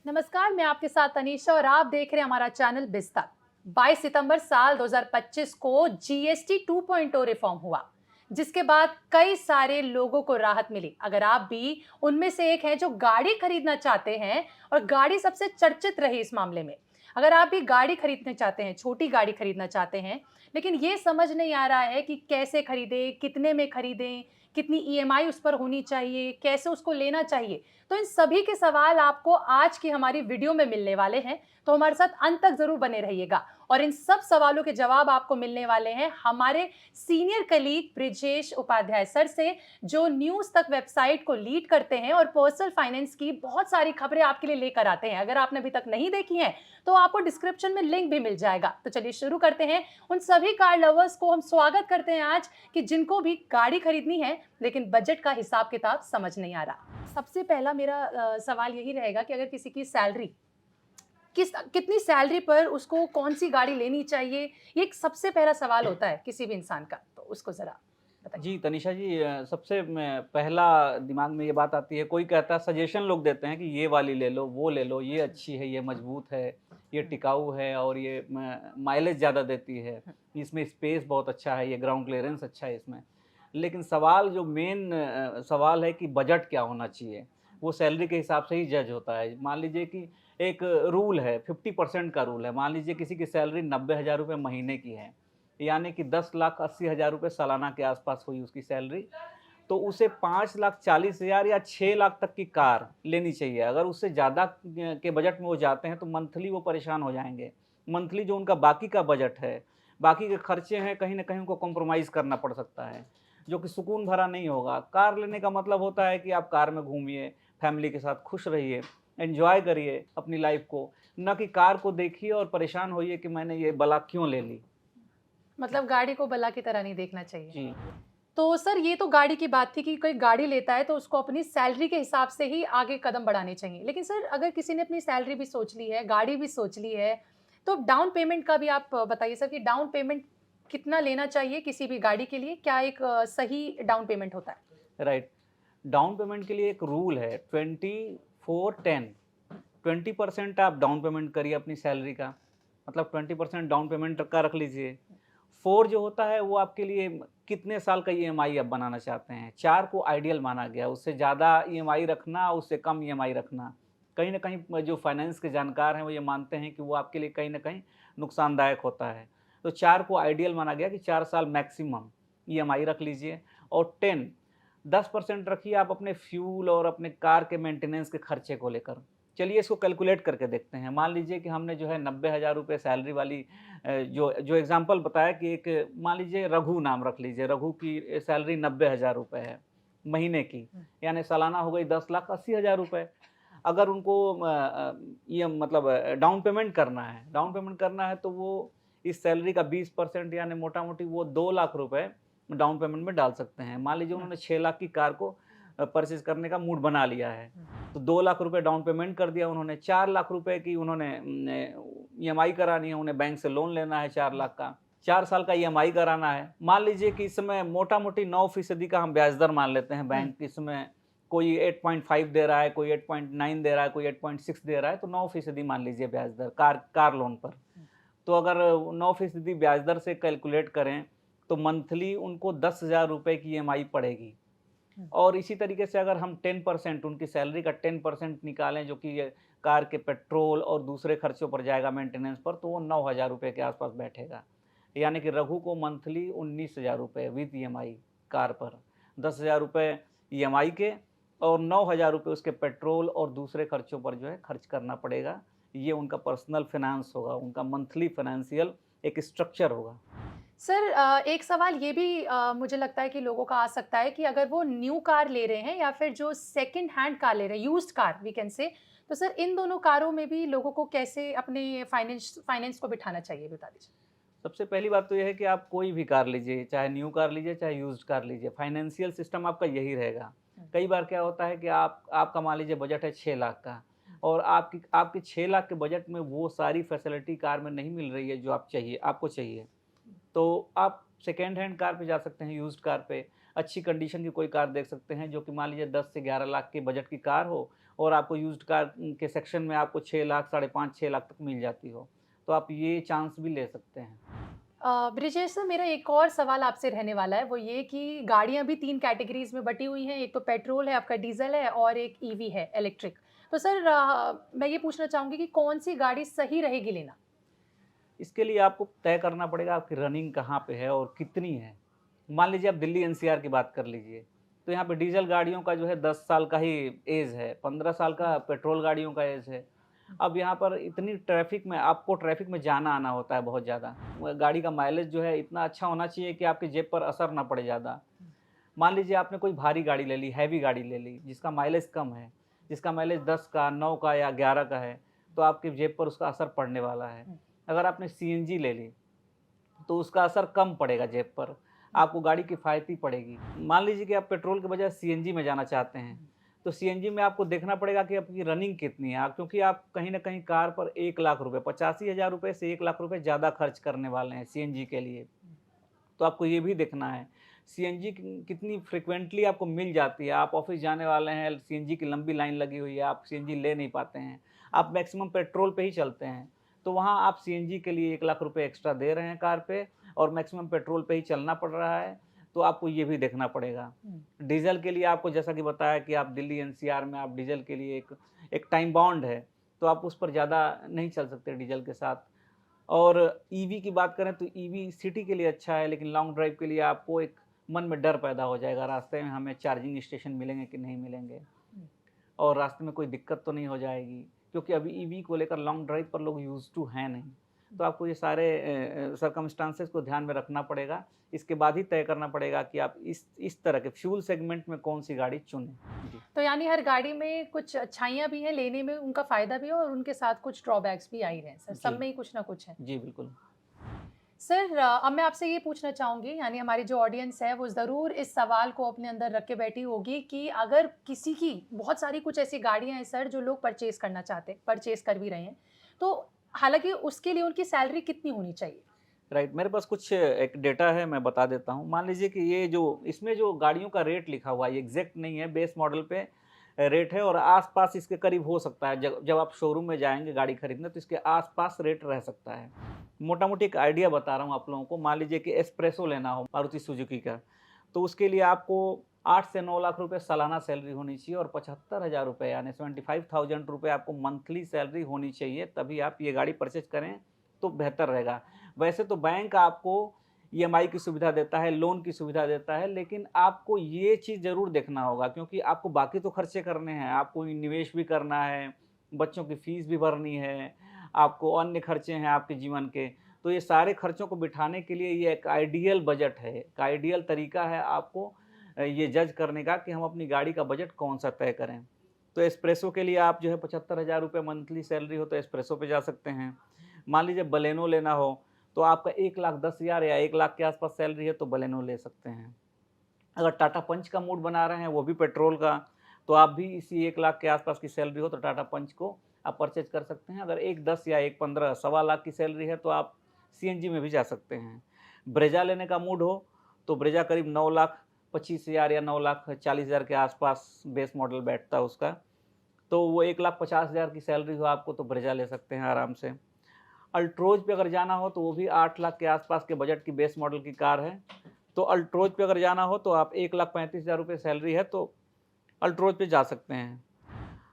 नमस्कार, मैं आपके साथ तनीषा और आप देख रहे हैं हमारा चैनल बिस्तर। 22 सितंबर साल 2025 को जीएसटी 2.0 रिफॉर्म हुआ, जिसके बाद कई सारे लोगों को राहत मिली। अगर आप भी उनमें से एक हैं जो गाड़ी खरीदना चाहते हैं और गाड़ी सबसे चर्चित रही इस मामले में। अगर आप भी गाड़ी खरीदना चाहते हैं, छोटी गाड़ी खरीदना चाहते हैं, लेकिन ये समझ नहीं आ रहा है कि कैसे खरीदें, कितने में खरीदें, कितनी ईएमआई उस पर होनी चाहिए, कैसे उसको लेना चाहिए, तो इन सभी के सवाल आपको आज की हमारी वीडियो में मिलने वाले हैं। तो हमारे साथ अंत तक जरूर बने रहिएगा और इन सब सवालों के जवाब आपको मिलने वाले हैं हमारे senior colleague Brijesh Upadhyay sir से, जो न्यूज तक वेबसाइट को लीड करते हैं और पर्सनल फाइनेंस की बहुत सारी खबरें आपके लिए लेकर आते हैं। अगर आपने अभी तक नहीं देखी हैं तो आपको डिस्क्रिप्शन में लिंक भी मिल जाएगा। तो चलिए शुरू करते हैं। उन सभी कार लवर्स को हम स्वागत करते हैं आज, कि जिनको भी गाड़ी खरीदनी है लेकिन बजट का हिसाब किताब समझ नहीं आ रहा। सबसे पहला मेरा सवाल यही रहेगा कि अगर किसी की सैलरी कितनी सैलरी पर उसको कौन सी गाड़ी लेनी चाहिए, ये एक सबसे पहला सवाल होता है किसी भी इंसान का, तो उसको जरा बताइए। जी, तनीषा जी सबसे पहला दिमाग में ये बात आती है, कोई कहता है सजेशन लोग देते हैं कि ये वाली ले लो, वो ले लो, ये अच्छी है, ये मजबूत है, ये टिकाऊ है और ये माइलेज ज़्यादा देती है, इसमें स्पेस बहुत अच्छा है, ये ग्राउंड क्लियरेंस अच्छा है इसमें। लेकिन सवाल जो मेन सवाल है कि बजट क्या होना चाहिए, वो सैलरी के हिसाब से ही जज होता है। मान लीजिए कि एक रूल है, 50% का रूल है। मान लीजिए किसी की सैलरी 90,000 रुपये महीने की है, यानी कि 10,80,000 रुपये सालाना के आसपास हुई उसकी सैलरी, तो उसे 5,40,000 या 6 लाख तक की कार लेनी चाहिए। अगर उससे ज़्यादा के बजट में वो जाते हैं तो मंथली वो परेशान हो जाएँगे। मंथली जो उनका बाकी का बजट है, बाकी के खर्चे हैं, कहीं न कहीं उनको कॉम्प्रोमाइज़ करना पड़ सकता है, जो कि सुकून भरा नहीं होगा। कार लेने का मतलब होता है कि आप कार में घूमिए, फैमिली के साथ खुश रहिए, एन्जॉय करिए अपनी लाइफ़ को, ना कि कार को देखिए और परेशान होइए कि मैंने ये बला क्यों ले ली। मतलब गाड़ी को बला की तरह नहीं देखना चाहिए। जी। तो सर, ये तो गाड़ी की बात थी कि कोई गाड़ी लेता है तो उसको अपनी सैलरी के हिसाब से ही आगे कदम बढ़ाने चाहिए। लेकिन सर, अगर किसी ने अपनी सैलरी भी सोच ली है, गाड़ी भी सोच ली है, तो डाउन पेमेंट का भी आप बताइए सर, कि डाउन पेमेंट कितना लेना चाहिए किसी भी गाड़ी के लिए? क्या एक सही डाउन पेमेंट होता है? राइट। डाउन पेमेंट के लिए एक रूल है 24-10। 20% आप डाउन पेमेंट करिए अपनी सैलरी का, मतलब 20% डाउन पेमेंट का रख लीजिए। 4 जो होता है वो आपके लिए कितने साल का ईएमआई आप बनाना चाहते हैं। 4 को आइडियल माना गया, उससे ज़्यादा ईएमआई रखना, उससे कम ईएमआई रखना। कहीं न कहीं जो फाइनेंस के जानकार हैं वो ये मानते हैं कि वो आपके लिए कहीं न कहीं नुकसानदायक होता है। तो 4 को आइडियल माना गया कि 4 साल मैक्सिमम ईएमआई रख लीजिए। और 10% रखिए आप अपने फ्यूल और अपने कार के मेंटेनेंस के खर्चे को लेकर। चलिए इसको कैलकुलेट करके देखते हैं। मान लीजिए कि हमने जो है 90,000 रुपये सैलरी वाली जो जो एग्ज़ाम्पल बताया कि एक मान लीजिए रघु नाम रख लीजिए, रघु की सैलरी 90,000 रुपये है महीने की, हुँ। यानी सालाना हो गई 10,80,000 रुपये। अगर उनको ये मतलब डाउन पेमेंट करना है तो वो इस सैलरी का 20% यानी मोटा-मोटी वो 2 लाख रुपए डाउन पेमेंट में डाल सकते हैं। मान लीजिए हुँ, उन्होंने 6 लाख की कार को परचेज़ करने का मूड बना लिया है, हुँ। तो 2 लाख रुपए डाउन पेमेंट कर दिया उन्होंने, 4 लाख रुपए की उन्होंने ईएमआई करानी है, उन्हें बैंक से लोन लेना है 4 लाख का, 4 साल का ईएमआई कराना है। मान लीजिए कि इस समय मोटा-मोटी 9% का हम ब्याज दर मान लेते हैं हुँ, बैंक, इसमें कोई 8.5 दे रहा है, कोई 8.9 दे रहा है, कोई 8.6 दे रहा है, तो 9% मान लीजिए ब्याज दर कार लोन पर। हुँ, तो अगर 9% ब्याज दर से कैलकुलेट करें, तो मंथली उनको 10,000 रुपए की ईएमआई पड़ेगी। हुँ। और इसी तरीके से अगर हम 10% उनकी सैलरी का 10% निकालें, जो कि ये कार के पेट्रोल और दूसरे खर्चों पर जाएगा मेंटेनेंस पर, तो वो 9,000 रुपए के आस-पास बैठेगा। यानी कि रघु को मंथली 19,000 रुपए विद ईएमआई कार पर, 10,000 रुपए ईएमआई के और 9,000 रुपए उसके पेट्रोल और दूसरे खर्चों पर जो है खर्च करना पड़ेगा। ये उनका पर्सनल फाइनेंस होगा, उनका मंथली फाइनेंशियल एक स्ट्रक्चर होगा। सर, एक सवाल ये भी मुझे लगता है कि लोगों का आ सकता है कि अगर वो न्यू कार ले रहे हैं या फिर जो सेकंड हैंड कार ले रहे हैं, used car we can say, तो सर इन दोनों कारों में भी लोगों को कैसे अपने फाइनेंस फाइनेंस को बिठाना चाहिए, बता दीजिए? सबसे पहली बात तो ये है कि आप कोई भी कार लीजिए, चाहे न्यू कार लीजिए, चाहे यूज़्ड कार लीजिए, फाइनेंशियल सिस्टम आपका यही रहेगा। हुँ, कई बार क्या होता है कि आपका मान लीजिए बजट है 6 लाख का हुँ, और आपकी आपके 6 लाख के बजट में वो सारी फैसिलिटी कार में नहीं मिल रही है जो आपको चाहिए। तो आप सेकंड हैंड कार पे जा सकते हैं, यूज़्ड कार पे। अच्छी कंडीशन की कोई कार देख सकते हैं जो कि मान लीजिए 10 से 11 लाख के बजट की कार हो और आपको यूज्ड कार के सेक्शन में आपको 6 लाख, साढ़े 5, 6 लाख तक मिल जाती हो। तो आप ये चांस भी ले सकते हैं। ब्रिजेश सर, मेरा एक और सवाल आपसे रहने वाला है, वो ये कि गाड़ियाँ भी 3 कैटेगरीज़ में बँटी हुई हैं, एक तो पेट्रोल है, आपका डीज़ल है और एक ईवी है, इलेक्ट्रिक। तो सर मैं ये पूछना चाहूँगी कि कौन-सी गाड़ी सही रहेगी लेना? इसके लिए आपको तय करना पड़ेगा आपकी रनिंग कहाँ पे है और कितनी है। मान लीजिए आप दिल्ली एनसीआर की बात कर लीजिए, तो यहाँ पे डीज़ल गाड़ियों का जो है 10 साल का ही एज है, 15 साल का पेट्रोल गाड़ियों का एज है। अब यहाँ पर इतनी ट्रैफ़िक में आपको ट्रैफ़िक में जाना-आना होता है बहुत ज़्यादा। गाड़ी का माइलेज जो है इतना अच्छा होना चाहिए कि आपकी जेब पर असर ना पड़े ज़्यादा। मान लीजिए आपने कोई भारी गाड़ी ले ली, हैवी गाड़ी ले ली, जिसका माइलेज कम है, जिसका माइलेज 10 का, 9 का या 11 का है, तो आपकी जेब पर उसका असर पड़ने वाला है। अगर आपने सीएनजी ले ली, तो उसका असर कम पड़ेगा जेब पर, आपको गाड़ी किफ़ायती पड़ेगी। मान लीजिए कि आप पेट्रोल के बजाय सीएनजी में जाना चाहते हैं, तो सीएनजी में आपको देखना पड़ेगा कि आपकी रनिंग कितनी है, क्योंकि आप कहीं न कहीं कार पर 1 लाख रुपए, 85,000 रुपए से 1 लाख रुपए ज़्यादा खर्च करने वाले हैं सीएनजी के लिए। तो आपको ये भी देखना है, सीएनजी कितनी फ्रीक्वेंटली आपको मिल जाती है। आप ऑफ़िस जाने वाले हैं, सीएनजी की लंबी लाइन लगी हुई है, आप सीएनजी ले नहीं पाते हैं, आप मैक्सिमम पेट्रोल पे ही चलते हैं। तो वहाँ आप सीएनजी के लिए 1 लाख रुपए एक्स्ट्रा दे रहे हैं कार पे और मैक्सिमम पेट्रोल पे ही चलना पड़ रहा है, तो आपको ये भी देखना पड़ेगा। डीज़ल के लिए आपको जैसा कि बताया कि आप दिल्ली एनसीआर में आप डीज़ल के लिए एक टाइम बाउंड है, तो आप उस पर ज़्यादा नहीं चल सकते डीज़ल के साथ। और ईवी की बात करें तो ईवी सिटी के लिए अच्छा है, लेकिन लॉन्ग ड्राइव के लिए आपको एक मन में डर पैदा हो जाएगा, रास्ते में हमें चार्जिंग स्टेशन मिलेंगे कि नहीं मिलेंगे और रास्ते में कोई दिक्कत तो नहीं हो जाएगी, क्योंकि अभी ईवी को लेकर लॉन्ग ड्राइव पर लोग यूज़ टू हैं नहीं। तो आपको ये सारे सर्कमस्टांसेस को ध्यान में रखना पड़ेगा। इसके बाद ही तय करना पड़ेगा कि आप इस तरह के फ्यूल सेगमेंट में कौन-सी गाड़ी चुनें। जी। तो यानी हर गाड़ी में कुछ अच्छाइयाँ भी हैं, लेने में उनका फ़ायदा भी है और उनके साथ कुछ ड्रॉबैक्स भी आ ही रहे हैं सर, सब जी। में ही कुछ ना कुछ है। जी, बिल्कुल। सर अब मैं आपसे ये पूछना चाहूँगी, यानी हमारी जो ऑडियंस है वो ज़रूर इस सवाल को अपने अंदर रख के बैठी होगी कि अगर किसी की बहुत सारी कुछ ऐसी गाड़ियाँ हैं सर जो लोग परचेज़ करना चाहते हैं, परचेज़ कर भी रहे हैं। तो हालाँकि उसके लिए उनकी सैलरी कितनी होनी चाहिए? राइट, मेरे पास कुछ एक डेटा है, मैं बता देता हूँ। मान लीजिए कि ये जो इसमें जो गाड़ियों का रेट लिखा हुआ है, ये एग्ज़ैक्ट नहीं है, बेस मॉडल पे रेट है और आस-पास इसके करीब हो सकता है। जब जब आप शोरूम में जाएँगे गाड़ी खरीदने तो इसके आस-पास रेट रह सकता है। मोटा-मोटी एक आइडिया बता रहा हूँ आप लोगों को। मान लीजिए कि एस्प्रेसो लेना हो मारुति सुजुकी का, तो उसके लिए आपको 8 से 9 लाख रुपए सालाना सैलरी होनी चाहिए और 75,000 रुपए यानी 75,000 रुपए आपको मंथली सैलरी होनी चाहिए, तभी आप ये गाड़ी परचेज़ करें, तो बेहतर रहेगा। वैसे तो बैंक आपको ईएमआई की सुविधा देता है, लोन की सुविधा देता है, लेकिन आपको ये चीज़ ज़रूर देखना होगा क्योंकि आपको बाकी तो खर्चे करने हैं, आपको निवेश भी करना है, बच्चों की फ़ीस भी भरनी है, आपको अन्य खर्चे हैं आपके जीवन के। तो ये सारे खर्चों को बिठाने के लिए ये एक आइडियल बजट है, एक आइडियल तरीका है आपको ये जज करने का कि हम अपनी गाड़ी का बजट कौन-सा तय करें। तो एस्प्रेसो के लिए आप जो है 75,000 रुपए मंथली सैलरी हो तो एस्प्रेसो पे जा सकते हैं। मान लीजिए बलेनो लेना हो तो आपका 1,10,000 या 1 लाख के आसपास सैलरी है तो बलेनो ले सकते हैं। अगर टाटा पंच का मूड बना रहे हैं वो भी पेट्रोल का, तो आप भी इसी 1 लाख के आसपास की सैलरी हो तो टाटा पंच को आप परचेज़ कर सकते हैं। अगर 1,10 या 1,15 सवा लाख की सैलरी है तो आप सीएनजी में भी जा सकते हैं। ब्रेज़ा लेने का मूड हो तो ब्रेज़ा करीब 9,25,000 या 9,40,000 के आसपास बेस मॉडल बैठता है उसका। तो वो 1,50,000 की सैलरी हो आपको तो ब्रेज़ा ले सकते हैं आराम से। अल्ट्रोज पे अगर जाना हो तो वो भी 8 लाख के आसपास के बजट की बेस मॉडल की कार है। तो अल्ट्रोज पे अगर जाना हो तो आप 1,35,000 रुपए सैलरी है तो अल्ट्रोज पे जा सकते हैं।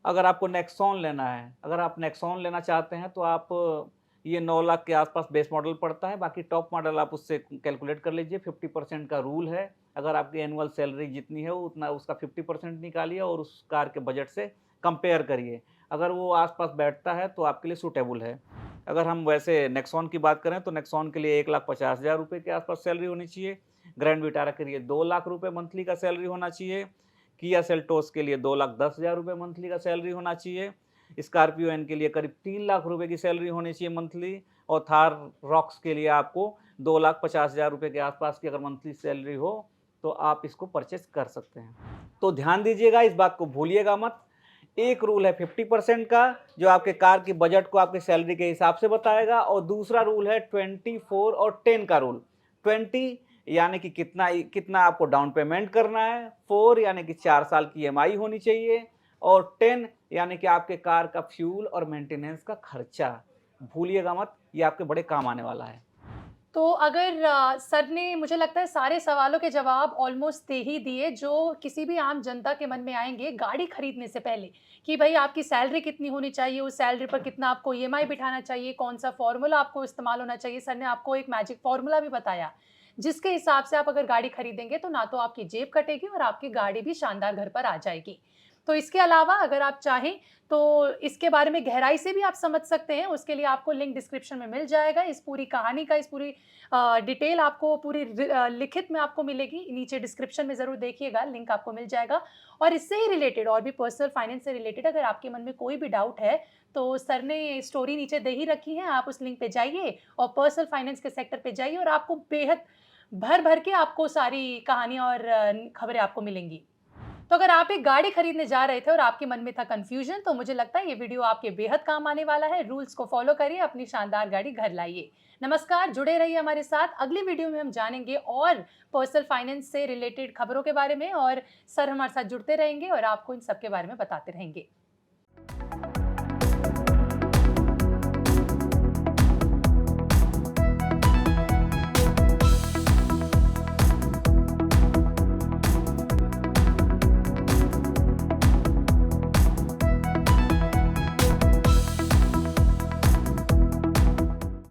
अगर आपको नेक्सॉन लेना है, अगर आप नेक्सॉन लेना चाहते हैं तो आप ये 9 लाख के आसपास बेस मॉडल पड़ता है, बाकी टॉप मॉडल आप उससे कैलकुलेट कर लीजिए। 50% का रूल है, अगर आपकी एनुअल सैलरी जितनी है उतना उसका 50% निकालिए और उस कार के बजट से कंपेयर करिए। अगर वो आस-पास बैठता है तो आपके लिए सूटेबल है। अगर हम वैसे नेक्सॉन की बात करें तो नेक्सॉन के लिए 1,50,000 रुपए के आसपास सैलरी होनी चाहिए। ग्रैंड विटारा के लिए 2 लाख रुपए मंथली का सैलरी होना चाहिए। किया सेल्टोस के लिए 2,10,000 रुपए मंथली का सैलरी होना चाहिए। स्कॉर्पियो एन के लिए करीब 3 लाख रुपए की सैलरी होनी चाहिए मंथली और थार रॉक्स के लिए आपको 2,50,000 रुपए के आसपास की अगर मंथली सैलरी हो तो आप इसको परचेज़ कर सकते हैं। तो ध्यान दीजिएगा, इस बात को भूलिएगा मत। एक रूल है 50% का जो आपके कार की बजट को आपकी सैलरी के हिसाब से बताएगा और दूसरा रूल है 24 और 10 का रूल। 20 यानी कि कितना आपको डाउन पेमेंट करना है, 4 यानी कि 4 साल की ईएमआई होनी चाहिए और 10 यानी कि आपके कार का फ्यूल और मेंटेनेंस का खर्चा। भूलिएगा मत, ये आपके बड़े काम आने वाला है। तो अगर सर ने मुझे लगता है सारे सवालों के जवाब ऑलमोस्ट दे ही दिए जो किसी भी आम जनता के मन में आएँगे गाड़ी खरीदने से पहले, कि भई आपकी सैलरी कितनी होनी चाहिए, उस सैलरी पर कितना आपको ईएमआई बिठाना चाहिए, कौन-सा फ़ॉर्मूला आपको इस्तेमाल होना चाहिए। सर ने आपको एक मैजिक फ़ॉर्मूला भी बताया, जिसके हिसाब से आप अगर गाड़ी खरीदेंगे तो ना तो आपकी जेब कटेगी और आपकी गाड़ी भी शानदार घर पर आ जाएगी। तो इसके अलावा अगर आप चाहें तो इसके बारे में गहराई से भी आप समझ सकते हैं, उसके लिए आपको लिंक डिस्क्रिप्शन में मिल जाएगा। इस पूरी कहानी का, इस पूरी डिटेल आपको पूरी लिखित में आपको मिलेगी। नीचे डिस्क्रिप्शन में ज़रूर देखिएगा, लिंक आपको मिल जाएगा। और इससे ही रिलेटेड और भी पर्सनल फाइनेंस से रिलेटेड अगर आपके मन में कोई भी डाउट है, तो सर ने स्टोरी नीचे दे ही रखी है। आप उस लिंक पे जाइए और पर्सनल फाइनेंस के सेक्टर पे जाइए और आपको बेहद भर-भर के आपको सारी कहानियाँ और खबरें आपको मिलेंगी। तो अगर आप एक गाड़ी खरीदने जा रहे थे और आपके मन में था कंफ्यूजन, तो मुझे लगता है ये वीडियो आपके बेहद काम आने वाला है। रूल्स को फॉलो करिए, अपनी शानदार गाड़ी घर लाइए। नमस्कार, जुड़े रहिए हमारे साथ। अगली वीडियो में हम जानेंगे और पर्सनल फाइनेंस से रिलेटेड खबरों के बारे में और सर हमारे साथ जुड़ते रहेंगे और आपको इन सब के बारे में बताते रहेंगे।